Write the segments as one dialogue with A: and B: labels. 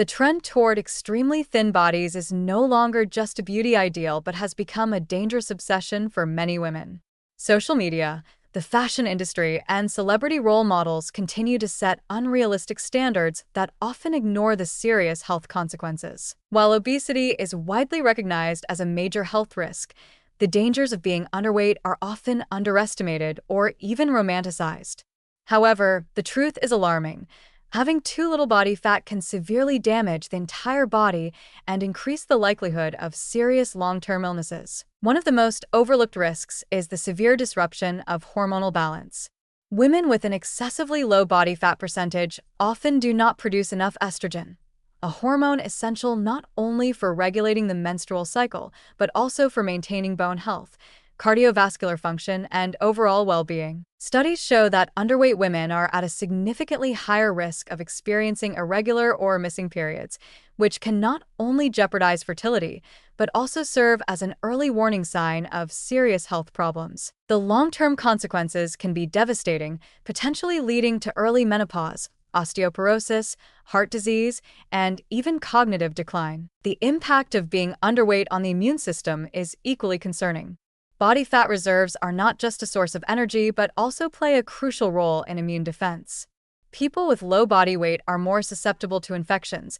A: The trend toward extremely thin bodies is no longer just a beauty ideal but has become a dangerous obsession for many women. Social media, the fashion industry, and celebrity role models continue to set unrealistic standards that often ignore the serious health consequences. While obesity is widely recognized as a major health risk, the dangers of being underweight are often underestimated or even romanticized. However, the truth is alarming. Having too little body fat can severely damage the entire body and increase the likelihood of serious long-term illnesses. One of the most overlooked risks is the severe disruption of hormonal balance. Women with an excessively low body fat percentage often do not produce enough estrogen, a hormone essential not only for regulating the menstrual cycle, but also for maintaining bone health, cardiovascular function, and overall well-being. Studies show that underweight women are at a significantly higher risk of experiencing irregular or missing periods, which can not only jeopardize fertility, but also serve as an early warning sign of serious health problems. The long-term consequences can be devastating, potentially leading to early menopause, osteoporosis, heart disease, and even cognitive decline. The impact of being underweight on the immune system is equally concerning. Body fat reserves are not just a source of energy but also play a crucial role in immune defense. People with low body weight are more susceptible to infections,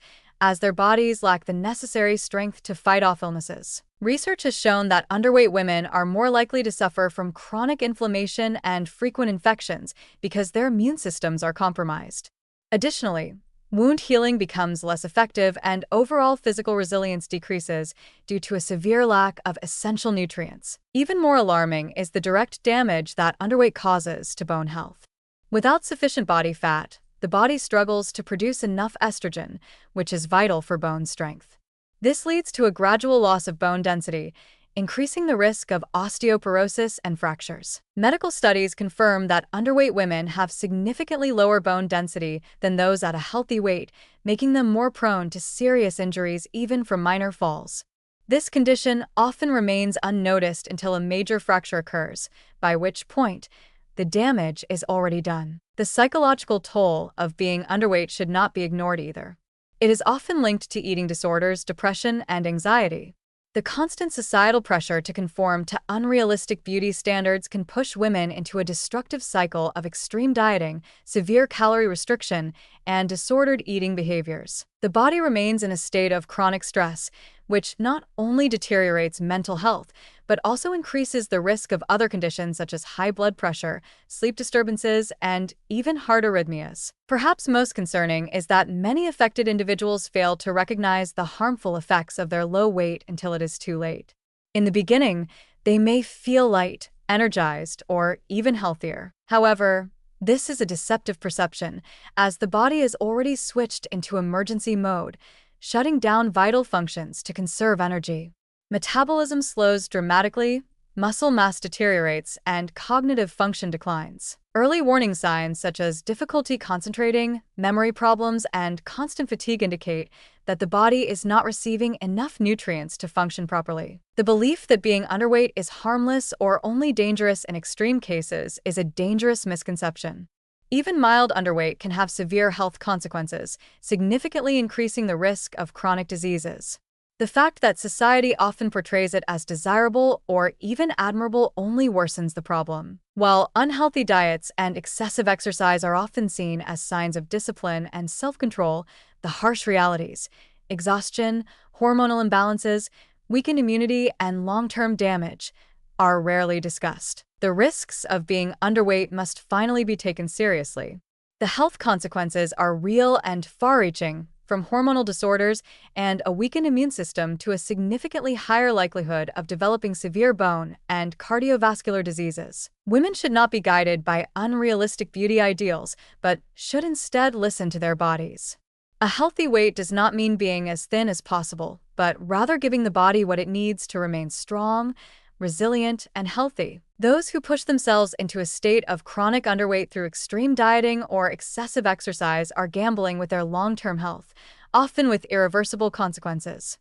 A: as their bodies lack the necessary strength to fight off illnesses. Research has shown that underweight women are more likely to suffer from chronic inflammation and frequent infections because their immune systems are compromised. Additionally, wound healing becomes less effective and overall physical resilience decreases due to a severe lack of essential nutrients. Even more alarming is the direct damage that underweight causes to bone health. Without sufficient body fat, the body struggles to produce enough estrogen, which is vital for bone strength. This leads to a gradual loss of bone density, increasing the risk of osteoporosis and fractures. Medical studies confirm that underweight women have significantly lower bone density than those at a healthy weight, making them more prone to serious injuries even from minor falls. This condition often remains unnoticed until a major fracture occurs, by which point the damage is already done. The psychological toll of being underweight should not be ignored either. It is often linked to eating disorders, depression, and anxiety. The constant societal pressure to conform to unrealistic beauty standards can push women into a destructive cycle of extreme dieting, severe calorie restriction, and disordered eating behaviors. The body remains in a state of chronic stress, which not only deteriorates mental health, but also increases the risk of other conditions such as high blood pressure, sleep disturbances, and even heart arrhythmias. Perhaps most concerning is that many affected individuals fail to recognize the harmful effects of their low weight until it is too late. In the beginning, they may feel light, energized, or even healthier. However, this is a deceptive perception, as the body is already switched into emergency mode, shutting down vital functions to conserve energy. Metabolism slows dramatically, muscle mass deteriorates, and cognitive function declines. Early warning signs such as difficulty concentrating, memory problems, and constant fatigue indicate that the body is not receiving enough nutrients to function properly. The belief that being underweight is harmless or only dangerous in extreme cases is a dangerous misconception. Even mild underweight can have severe health consequences, significantly increasing the risk of chronic diseases. The fact that society often portrays it as desirable or even admirable only worsens the problem. While unhealthy diets and excessive exercise are often seen as signs of discipline and self-control, the harsh realities, exhaustion, hormonal imbalances, weakened immunity, and long-term damage are rarely discussed. The risks of being underweight must finally be taken seriously. The health consequences are real and far-reaching, from hormonal disorders and a weakened immune system to a significantly higher likelihood of developing severe bone and cardiovascular diseases. Women should not be guided by unrealistic beauty ideals, but should instead listen to their bodies. A healthy weight does not mean being as thin as possible, but rather giving the body what it needs to remain strong, resilient, and healthy. Those who push themselves into a state of chronic underweight through extreme dieting or excessive exercise are gambling with their long-term health, often with irreversible consequences.